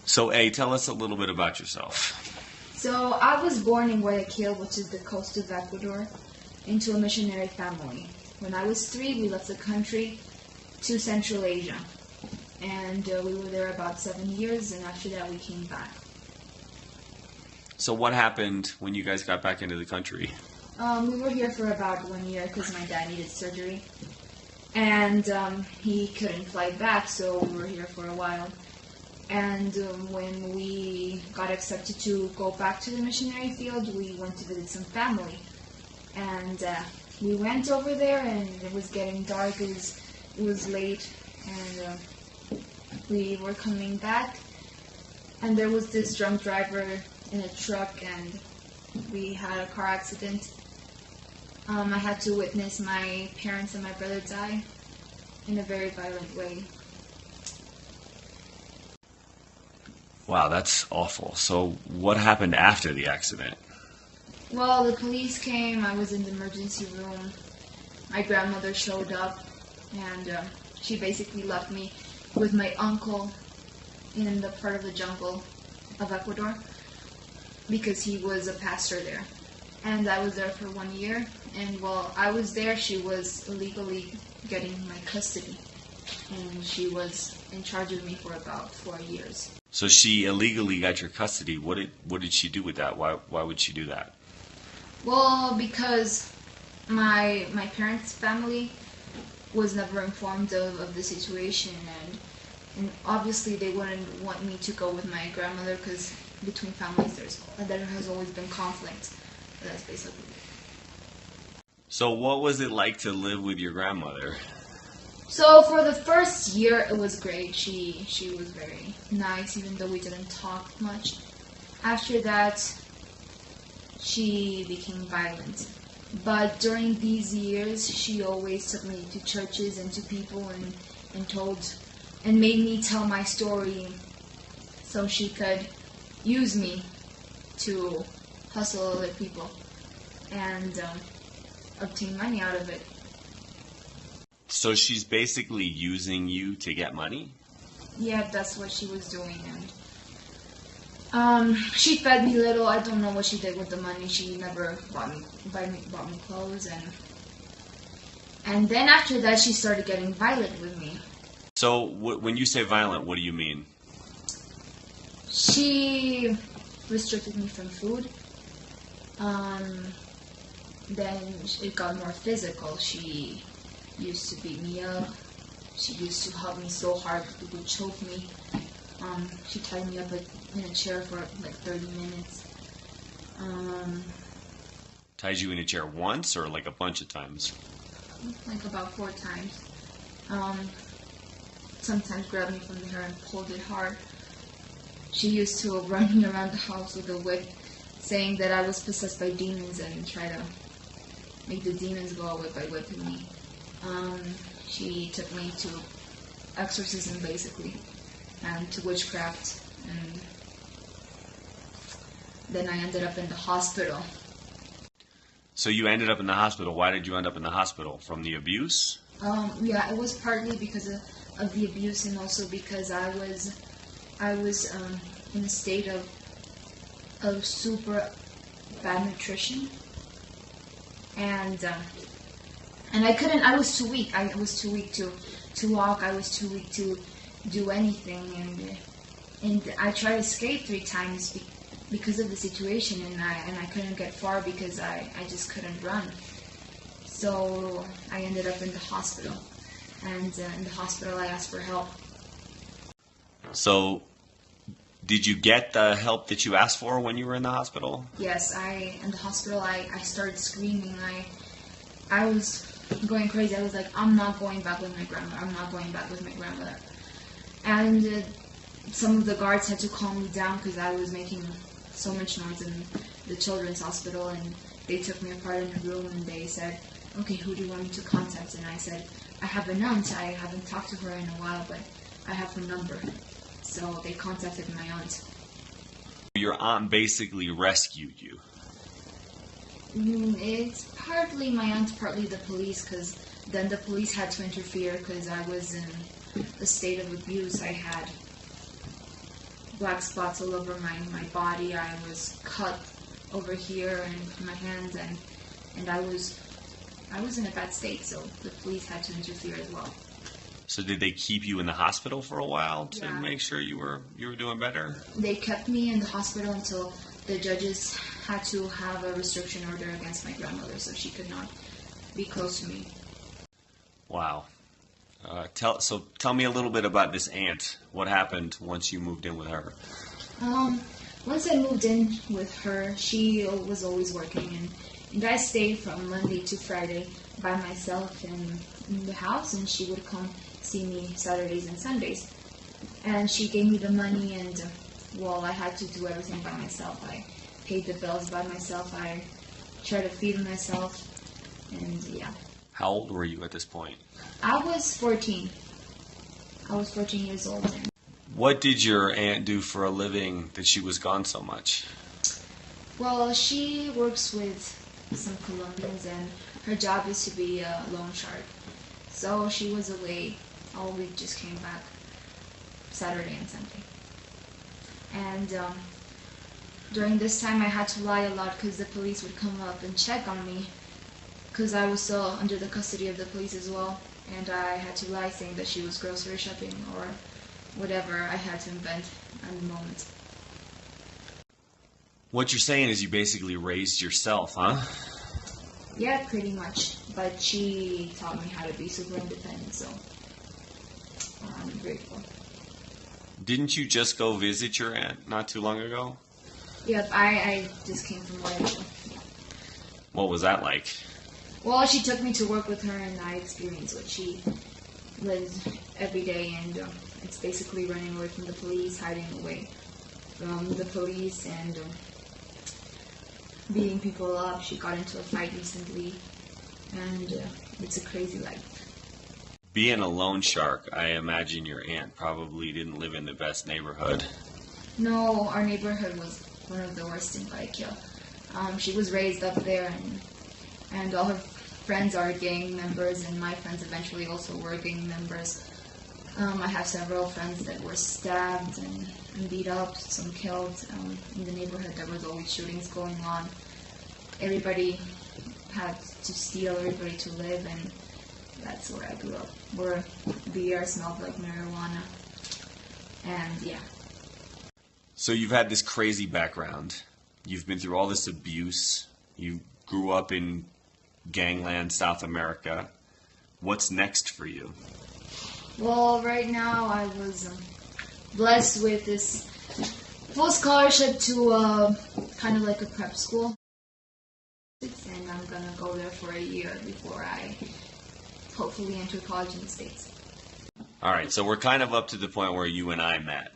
So, A, tell us a little bit about yourself. So I was born in Guayaquil, which is the coast of Ecuador, into a missionary family. When I was 3, we left the country to Central Asia. And we were there about 7 years, and after that we came back. So what happened when you guys got back into the country? We were here for about 1 year because my dad needed surgery. And he couldn't fly back, so we were here for a while. And when we got accepted to go back to the missionary field, we went to visit some family. And we went over there, and it was getting dark, it was late, and we were coming back, and there was this drunk driver in a truck, and we had a car accident. I had to witness my parents and my brother die in a very violent way. Wow, that's awful. So what happened after the accident? Well, the police came, I was in the emergency room, my grandmother showed up, and she basically left me with my uncle in the part of the jungle of Ecuador because he was a pastor there. And I was there for 1 year, and while I was there, she was illegally getting my custody, and she was in charge of me for about 4 years. So she illegally got your custody. What did she do with that? Why would she do that? Well, because my parents' family was never informed of the situation, and obviously they wouldn't want me to go with my grandmother because between families there has always been conflict. That's basically it. So what was it like to live with your grandmother? So for the first year it was great. She was very nice even though we didn't talk much. After that she became violent. But during these years she always took me to churches and to people and made me tell my story so she could use me to hustle other people and obtain money out of it. So she's basically using you to get money? Yeah, that's what she was doing. And she fed me little. I don't know what she did with the money. She never bought me clothes, and then after that she started getting violent with me. So when you say violent, what do you mean? She restricted me from food. Then it got more physical. She used to beat me up. She used to hug me so hard that it would choke me. She tied me up in a chair for like 30 minutes. Tied you in a chair once or like a bunch of times? Like about 4 times. Sometimes grabbed me from the hair and pulled it hard. She used to run me around the house with a whip, saying that I was possessed by demons and try to make the demons go away by whipping me. She took me to exorcism basically, and to witchcraft, and then I ended up in the hospital. So you ended up in the hospital. Why did you end up in the hospital? From the abuse? Yeah, it was partly because of the abuse, and also because I was in a state of super bad nutrition, and I was too weak. I was too weak to walk. I was too weak to do anything, and I tried to escape 3 times because of the situation, and I couldn't get far because I just couldn't run. So I ended up in the hospital, and in the hospital I asked for help. So Did you get the help that you asked for when you were in the hospital? Yes, in the hospital, I started screaming. I was going crazy. I was like, I'm not going back with my grandmother. I'm not going back with my grandmother. And some of the guards had to calm me down because I was making so much noise in the children's hospital, and they took me apart in a room and they said, okay, who do you want me to contact? And I said, I have an aunt. I haven't talked to her in a while, but I have her number. So they contacted my aunt. Your aunt basically rescued you. It's partly my aunt, partly the police, because then the police had to interfere because I was in a state of abuse. I had black spots all over my body. I was cut over here and my hands, and I was in a bad state, so the police had to interfere as well. So did they keep you in the hospital for a while to Yeah. make sure you were doing better? They kept me in the hospital until the judges had to have a restriction order against my grandmother, so she could not be close to me. Wow. Tell me a little bit about this aunt. What happened once you moved in with her? Once I moved in with her, she was always working, and I stayed from Monday to Friday by myself in the house, and she would come see me Saturdays and Sundays. And she gave me the money, and I had to do everything by myself. I paid the bills by myself. I tried to feed myself, and yeah. How old were you at this point? I was 14. I was 14 years old. And What did your aunt do for a living that she was gone so much? well, she works with some Colombians, and her job is to be a loan shark. So she was away all week, just came back Saturday and Sunday. And during this time, I had to lie a lot because the police would come up and check on me, because I was still under the custody of the police as well. And I had to lie saying that she was grocery shopping or whatever I had to invent at the moment. What you're saying is you basically raised yourself, huh? Yeah, pretty much. But she taught me how to be super independent, so I'm grateful. Didn't you just go visit your aunt not too long ago? Yep, I just came from Malaysia. What was that like? Well, she took me to work with her, and I experienced what she lives every day, and it's basically running away from the police, hiding away from the police, and beating people up. She got into a fight recently, and it's a crazy life. Being a loan shark, I imagine your aunt probably didn't live in the best neighborhood. No, our neighborhood was one of the worst in Guayaquil. She was raised up there, and all her friends are gang members, and my friends eventually also were gang members. I have several friends that were stabbed and beat up, some killed. In the neighborhood, there was always shootings going on. Everybody had to steal, everybody to live, and that's where I grew up, where the air smelled like marijuana. And yeah. So you've had this crazy background. You've been through all this abuse. You grew up in gangland, South America. What's next for you? Well, right now I was blessed with this full scholarship to kind of like a prep school. And I'm going to go there for a year before I hopefully enter college in the States. All right, so we're kind of up to the point where you and I met.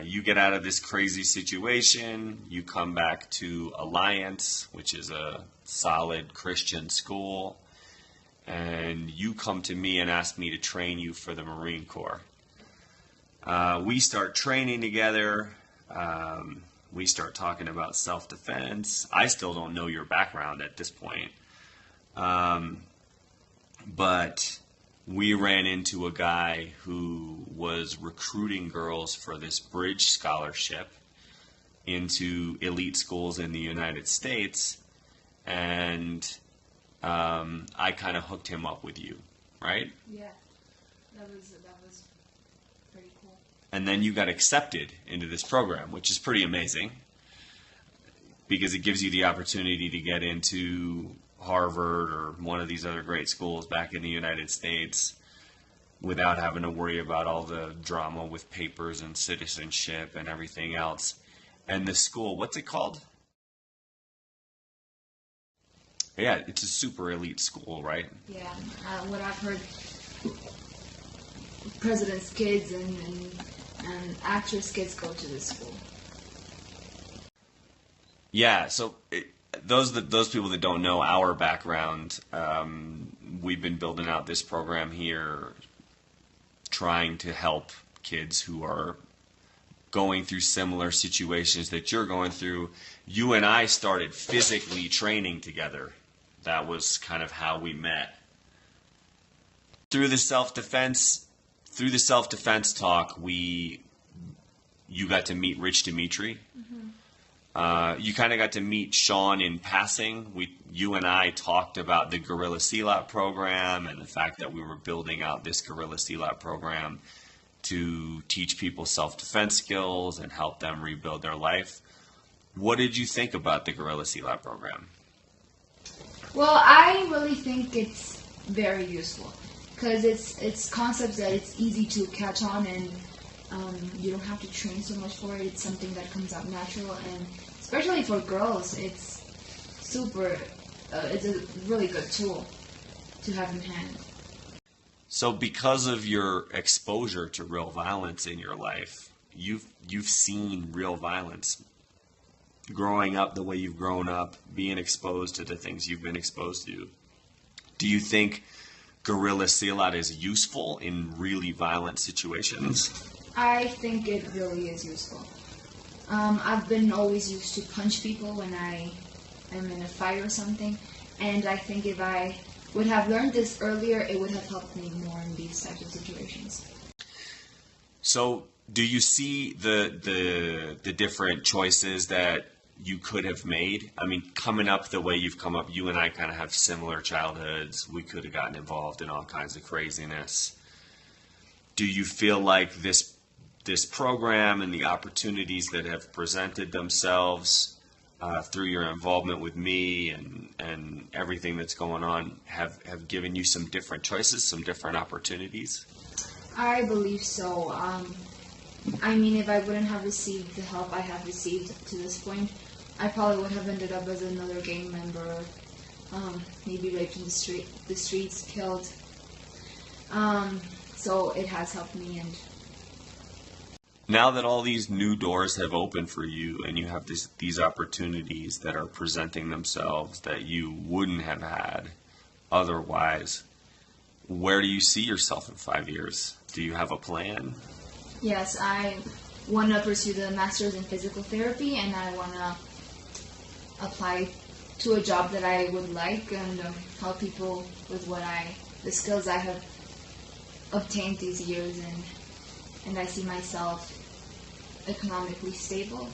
You get out of this crazy situation. You come back to Alliance, which is a solid Christian school. And you come to me and ask me to train you for the Marine Corps. We start training together. We start talking about self-defense. I still don't know your background at this point. But we ran into a guy who was recruiting girls for this bridge scholarship into elite schools in the United States. And I kind of hooked him up with you, right? Yeah, that was pretty cool. And then you got accepted into this program, which is pretty amazing because it gives you the opportunity to get into Harvard or one of these other great schools back in the United States. without having to worry about all the drama with papers and citizenship and everything else. And the school, what's it called? Yeah, it's a super elite school, right? Yeah, what I've heard, president's kids and actress kids go to this school. Yeah, so those people that don't know our background, we've been building out this program here, trying to help kids who are going through similar situations that you're going through. You and I started physically training together. That was kind of how we met. Through the self-defense talk, you got to meet Rich Dimitri. Mm-hmm. You kind of got to meet Sean in passing. You and I talked about the Guerrilla Silat program and the fact that we were building out this Guerrilla Silat program to teach people self-defense skills and help them rebuild their life. What did you think about the Guerrilla Silat program? Well, I really think it's very useful because it's concepts that it's easy to catch on, and you don't have to train so much for it. It's something that comes out natural, and especially for girls, it's it's a really good tool to have in hand. So because of your exposure to real violence in your life, you've seen real violence. Growing up the way you've grown up, being exposed to the things you've been exposed to. Do you think Guerrilla Silat is useful in really violent situations? I think it really is useful. I've been always used to punch people when I am in a fight or something, and I think if I would have learned this earlier, it would have helped me more in these types of situations. So do you see the different choices that you could have made? I mean, coming up the way you've come up, you and I kind of have similar childhoods. We could have gotten involved in all kinds of craziness. Do you feel like this program and the opportunities that have presented themselves through your involvement with me and everything that's going on have given you some different choices, some different opportunities? I believe so. I mean, if I wouldn't have received the help I have received to this point, I probably would have ended up as another gang member, maybe raped in the streets, killed. So it has helped me. And now that all these new doors have opened for you and you have these opportunities that are presenting themselves that you wouldn't have had otherwise, where do you see yourself in 5 years? Do you have a plan? Yes, I want to pursue the master's in physical therapy, and I want to apply to a job that I would like and help people with the skills I have obtained these years, and I see myself economically stable.